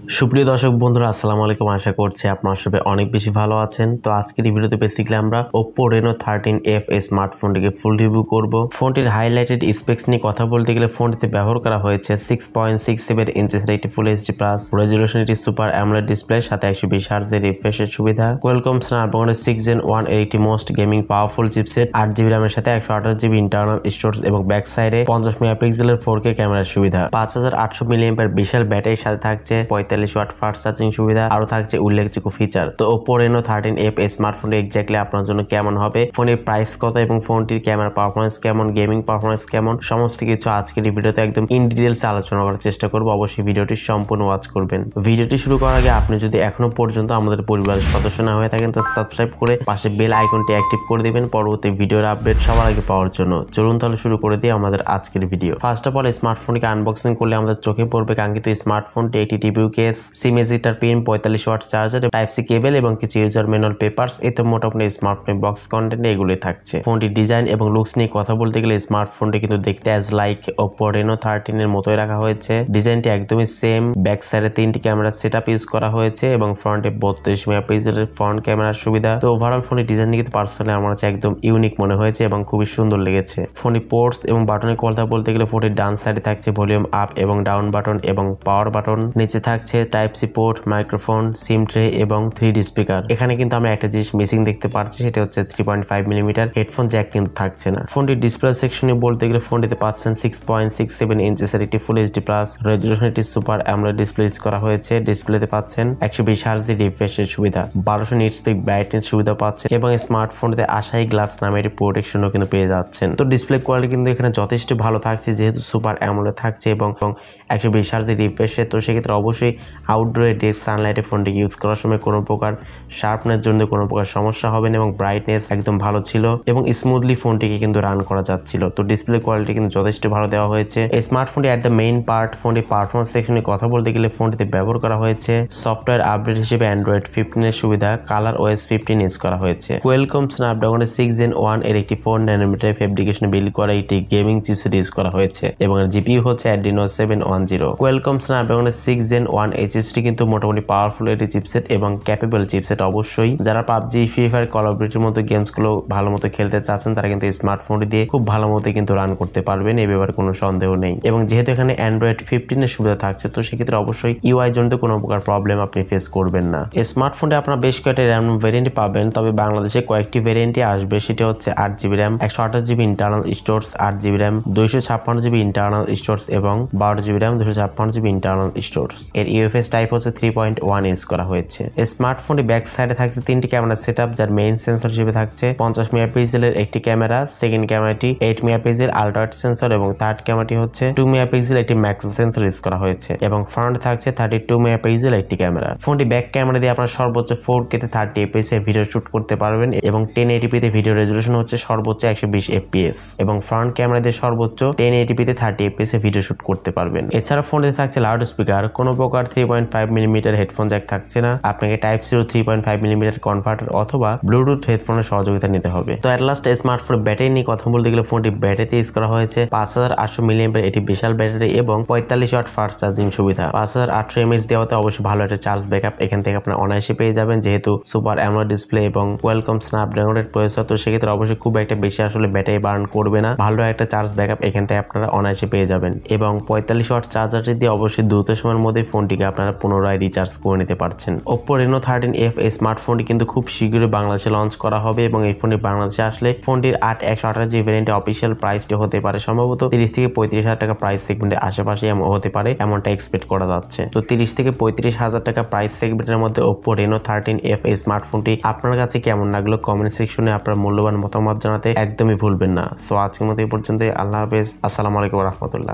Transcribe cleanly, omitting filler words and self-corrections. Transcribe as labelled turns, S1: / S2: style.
S1: সুপ্রিয় দর্শক বন্ধুরা আসসালামু আলাইকুম। আশা করছি আপনারা সবাই অনেক বেশি ভালো আছেন। তো আজকের এই ভিডিওতে বেসিক্যালি আমরা Oppo Reno 13F স্মার্টফোনটিকে ফুল রিভিউ করব। ফোনটির হাইলাইটেড স্পেক্স নিয়ে কথা বলতে গেলে ফোনটিতে ব্যবহার করা হয়েছে 6.67 ইঞ্চের একটি ফুল এইচডি প্লাস রেজোলিউশন একটি সুপার অ্যামোলেড ডিসপ্লে সাথে 120 হার্টজের রিফ্রেশের সুবিধা, কোয়ালকম স্ন্যাপড্রাগন 6 Gen 1 এর একটি most gaming powerful chipset, 8GB র্যামের সাথে 128GB ইন্টারনাল স্টোরেজ এবং ব্যাক সাইডে 50 মেগাপিক্সেলের 4K ক্যামেরার সুবিধা, 5800 মিলিঅ্যাম্পিয়ার বিশাল ব্যাটারির সাথে থাকছে 45 ওয়াট ফাস্ট চার্জিং সুবিধা, আরো থাকছে উল্লেখযোগ্য ফিচার। তো Oppo Reno 13F স্মার্টফোনটি এক্স্যাক্টলি আপনার জন্য কেমন হবে, ফোনের প্রাইস কত এবং ফোনটির ক্যামেরা পারফরম্যান্স কেমন, গেমিং পারফরম্যান্স কেমন, সমস্ত কিছু আজকের এই ভিডিওতে একদম ইন ডিটেইলস আলোচনা করার চেষ্টা করব। অবশ্যই ভিডিওটি সম্পূর্ণ ওয়াচ করবেন। ভিডিওটি শুরু করার আগে আপনি যদি এখনো পর্যন্ত আমাদের পরিবারের সদস্য না হয়ে থাকেন তো সাবস্ক্রাইব করে পাশে বেল আইকনটি অ্যাক্টিভ করে দিবেন পরবর্তী ভিডিওর আপডেট সবার আগে পাওয়ার জন্য। চলুন তাহলে শুরু করে দিই আমাদের আজকের ভিডিও। ফার্স্ট অফ অল স্মার্টফোনটিকে আনবক্সিং করলে আমাদের চোখে পড়বে কাঙ্ক্ষিত স্মার্টফোনটি, একটি TPU case, SIM ejector pin, 45 watt charger, type C cable এবং কিছু ইউজার ম্যানুয়াল পেপারস। এই তো মোটামুটি স্মার্টফোনের বক্স কন্টেন্ট এগুলোই থাকছে। ফোনটির ডিজাইন এবং লুকস নিয়ে কথা বলতে গেলে স্মার্টফোনটি কিন্তু দেখতে অ্যাজ লাইক Oppo Reno 13 এর মতোই রাখা হয়েছে। ডিজাইনটি একদমই সেম। ব্যাক সাইডে 3টি ক্যামেরা সেটআপ ইউজ করা হয়েছে এবং ফ্রন্টে 32 মেগাপিক্সেলের ফ্রন্ট ক্যামেরার সুবিধা। তো ওভারঅল ফোনের ডিজাইন কিন্তু পার্সোনালি আমার কাছে একদম ইউনিক মনে হয়েছে এবং খুবই সুন্দর লেগেছে। ফোনের পোর্টস এবং বাটনের কথা বলতে গেলে ফোনের ডান সাইডে থাকছে ভলিউম আপ এবং ডাউন বাটন এবং পাওয়ার বাটন, নিচে থাকছে type C port, microphone, SIM tray এবং 3D স্পিকার। এখানে কিন্তু আমরা একটা জিনিস মিসিং দেখতে পাচ্ছি, সেটা হচ্ছে 3.5 মিলিমিটার হেডফোন জ্যাক কিন্তু থাকছে না। ফোনটির ডিসপ্লে সেকশনে বলতে গেলে ফোনটিতে পাচ্ছেন 6.67 ইঞ্চের একটি ফুল এইচডি প্লাস রেজোলিউশন একটি সুপার অ্যামোলেড ডিসপ্লে ইউজ করা হয়েছে। ডিসপ্লেতে পাচ্ছেন 120 হার্টজের রিফ্রেশের সুবিধা, 1200 নিটস পিক ব্রাইটনেস সুবিধা পাচ্ছেন এবং স্মার্টফোনটিতে আশাই গ্লাস নামের একটি প্রোটেকশনও কিন্তু পেয়ে যাচ্ছেন। তো ডিসপ্লে কোয়ালিটি কিন্তু এখানে যথেষ্ট ভালো থাকছে যেহেতু সুপার অ্যামোলেড থাকছে এবং 120 হার্টজের রিফ্রেশের। তো সেক্ষেত্রে অবশ্যই আউটডোরে ডেস্ক সানলাইটে ফোনটিকে ইউজ করার সময় কোনো প্রকার শার্পনেস জন্য কোনো প্রকার সমস্যা হবে না এবং ব্রাইটনেস একদম ভালো ছিল এবং স্মুথলি ফোনটিকে কিন্তু রান করা যাচ্ছিল। তো ডিসপ্লে কোয়ালিটি কিন্তু যথেষ্ট ভালো দেওয়া হয়েছে। এই স্মার্টফোনটি অ্যাট দ্য মেইন পার্ট, ফোনটির পারফরমেন্স সেকশনে কথা বলতে গেলে ফোনটিতে ব্যবহার করা হয়েছে সফটওয়্যার আপডেট হিসেবে Android 15 এর সুবিধা, কালার OS 15 ইউজ করা হয়েছে। কোয়ালকম স্ন্যাপড্রাগনের 6 Gen 1 এর একটি 4 ন্যানোমিটার ফেব্রিকেশনে বিল্ড করা একটি গেমিং চিপসেট ইউজ করা হয়েছে এবং এর জিপিইউ হচ্ছে Adreno 710। কোয়ালকম স্ন্যাপড্রাগনের 6 Gen 1 এই চিপসটি কিন্তু মোটামুটি পাওয়ারফুল একটি চিপসেট এবং ক্যাপেবল চিপসেট। অবশ্যই যারা PUBG, free fire, call of ডিউটির মতো গেমস গুলো ভালো মতো খেলতে চাচ্ছেন তারা কিন্তু স্মার্টফোনটি দিয়ে খুব ভালো মতো কিন্তু রান করতে পারবেন, এই ব্যাপারে কোনো সন্দেহ নেই। এবং যেহেতু এখানে Android 15 এর সুবিধা থাকছে তো সেক্ষেত্রে অবশ্যই UI জনিত কোনো প্রকার প্রবলেম আপনি ফেস করবেন না। এই স্মার্টফোনটি আপনারা বেশ কয়েকটা র্যাম ভেরিয়েন্ট পাবেন, তবে বাংলাদেশে কয়েকটি ভেরিয়েন্টই আসবে। সেটা হচ্ছে 8GB RAM, 128GB internal storage, 8GB RAM, 256GB internal storage এবং 12GB RAM, 256GB internal storage. এর UFS টাইপ হচ্ছে 3.1 ইউজ করা হয়েছে। স্মার্টফোনটি ব্যাক সাইডে থাকছে 3টি ক্যামেরা সেটআপ, যার মেইন সেন্সর হিসেবে থাকছে 50 মেগাপিক্সেলের একটি ক্যামেরা, সেকেন্ড ক্যামেরাটি 8 মেগাপিক্সেল আল্ট্রা ওয়াইড সেন্সর এবং থার্ড ক্যামেরাটি হচ্ছে 2 মেগাপিক্সেল একটি ম্যাক্রো সেন্সর ইউজ করা হয়েছে এবং ফ্রন্টে থাকছে 32 মেগাপিক্সেল একটি ক্যামেরা। ফোনটি ব্যাক ক্যামেরা দিয়ে আপনারা সর্বোচ্চ 4K তে 30 fps এ ভিডিও শুট করতে পারবেন এবং 1080p তে ভিডিও রেজোলিউশন হচ্ছে সর্বোচ্চ 120 fps এবং ফ্রন্ট ক্যামেরা দিয়ে সর্বোচ্চ 1080p তে 30 fps এ ভিডিও শুট করতে পারবেন। এছাড়া ফোনটিতে থাকছে লাউড স্পিকার, কোনো প্রকার 3.5 মিলিমিটার হেডফোন জ্যাক থাকছে না, আপনাকে টাইপ সি 3.5 মিলিমিটার কনভার্টার অথবা ব্লুটুথ হেডফোনের সহযোগিতা নিতে হবে। তো এট লাস্ট স্মার্টফোনের ব্যাটারি নিয়ে কথা বলতে গেলে ফোনটি ব্যাটারিতে ইউজ করা হয়েছে 5800 মিলিঅ্যাম্পিয়ার এটি বিশাল ব্যাটারি এবং 45 ওয়াট ফাস্ট চার্জিং সুবিধা। 5800 mAh দেওয়াতে অবশ্যই ভালো একটা চার্জ ব্যাকআপ এখান থেকে আপনারা অনায়াসে পেয়ে যাবেন যেহেতু সুপার অ্যামোলেড ডিসপ্লে এবং কোয়ালকম স্ন্যাপড্রাগনের প্রসেসর। তো সেক্ষেত্রে অবশ্যই খুব একটা বেশি আসলে ব্যাটারি বার্ন করবে না, ভালো একটা চার্জ ব্যাকআপ এখান থেকে আপনারা অনায়াসে পেয়ে যাবেন এবং 45 ওয়াট চার্জারটি দিয়ে অবশ্যই দ্রুত সময়ের মধ্যে ফোনটিকে আপনারা পুনরায় রিচার্জ করে নিতে পারছেন। Oppo Reno 13F এই স্মার্টফোনটি কিন্তু খুব শীঘ্রই বাংলাদেশে লঞ্চ করা হবে এবং এই ফোনটি বাংলাদেশে আসলে ফোনটির 128GB ভ্যারিয়েন্টের অফিসিয়াল প্রাইসটি হতে পারে সম্ভবত 30 থেকে 35 হাজার টাকা প্রাইস সেগমেন্টের আশেপাশে হতে পারে, এমনটা এক্সপেক্ট করা যাচ্ছে। তো 30 থেকে 35 হাজার টাকা প্রাইস সেগমেন্টের মধ্যে Oppo Reno 13F এই স্মার্টফোনটি আপনার কাছে কেমন লাগলো কমেন্ট সেকশনে আপনার মূল্যবান মতামত জানাতে একদমই ভুলবেন না। সো আজকের মতো এই পর্যন্ত, আল্লাহ হাফেজ, আসসালামু আলাইকুম ওয়া রাহমাতুল্লাহ।